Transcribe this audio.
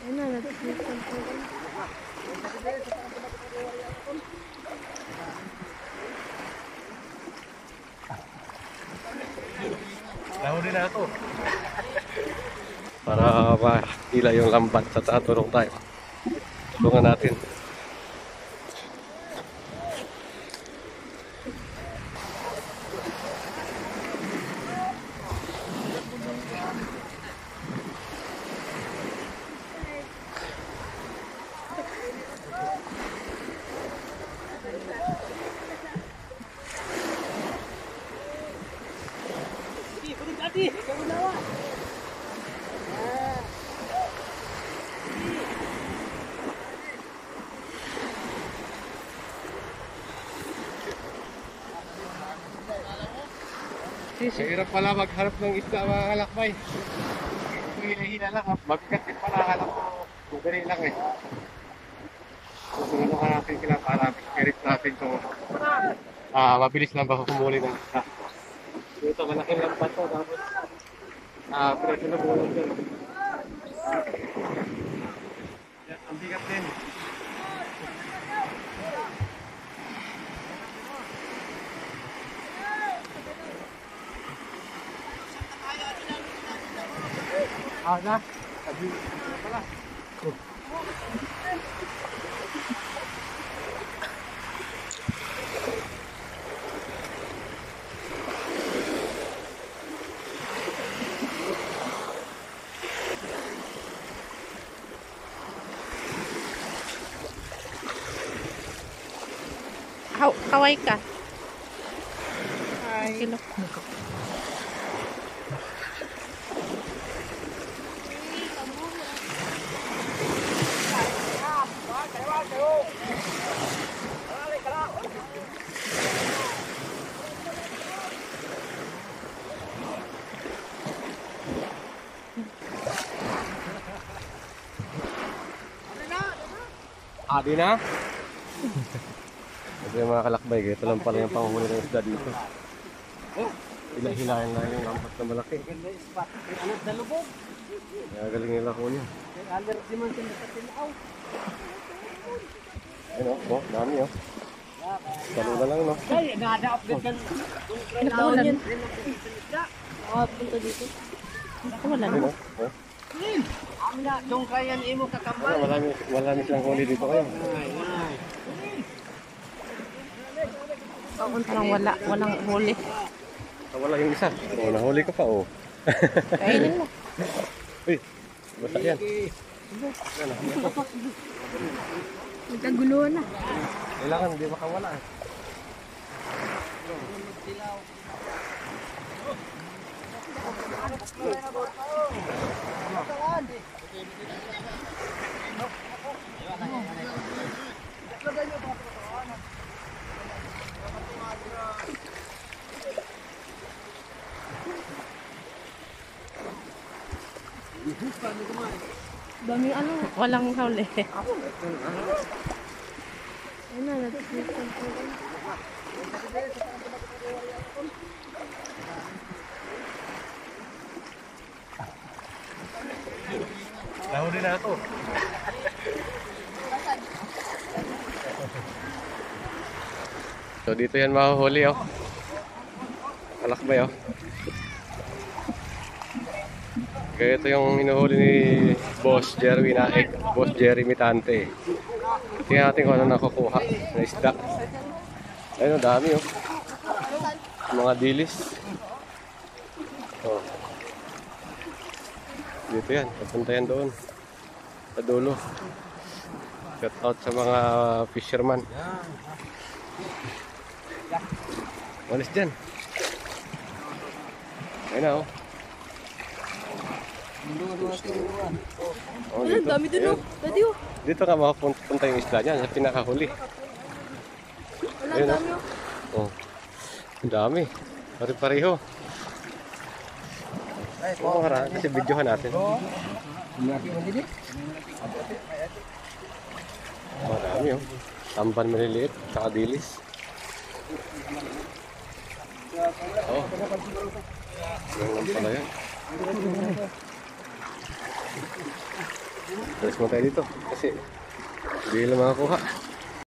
Ayun na, nag-sneak po. Nahuli na ito. Para mahila yung lambat sa tatulong tayo. Tulungan natin. Mahirap pala magharap ng isda mga kalakbay. Hila-hila lang. Mabigat din pala. Alam ko, madali lang eh. Susunod ka natin sila para i-reach natin ito. Mabilis lang ba kumuli ng isda. Dito malaking lampat to. Tapos, preso na bulang din. Yan, ang bigat din. Na? Sabi pala. Kaway ka. Hi. Di na? Ito yung mga kalakbay. Ito lang pala yung panghuli ng isda dito. Hila-hilayan lang yung lampat na malaki. Nagagaling nila ko niya. Ayun o, dami o. Salula lang no. Nakaulan. Punta dito. Wala na. Dong kayan imo kakambal. Marami silang huli dito kayo. Parang walang huli. Wala yung isa. Nahuli ka pa o. Kainin mo. Uy, basta yan. Nagkaguluhan na. Kailangan hindi makawala eh. Dami walang huli. Ayun na, nag-sneak po. Nahuli na ito. So dito yan mahuhuli oh. Kalakbay oh. Kaya ito yung hinuhuli ni Boss Jerry Naik, Boss Jerry Mitante. Tingnan natin kung ano nakukuha na isda. Ayun, dami oh. Mga dilis. Oh. Dito yan, papunta yan doon. Sa dulo. Shout out sa mga fisherman. Walis dyan. Ayun na oh. Ang dami dun oh. Dati oh. Dito ka makapunta yung isla niya sa pinakahuli. Ang dami oh. Oh. Ang dami. Pare-pareho. Oo, kasi videohan natin. Marami oh. Tamban maliliit, saka dilis. Oh. Yan lang pala yan. Alas mo tayo dito kasi hindi lang makakuha.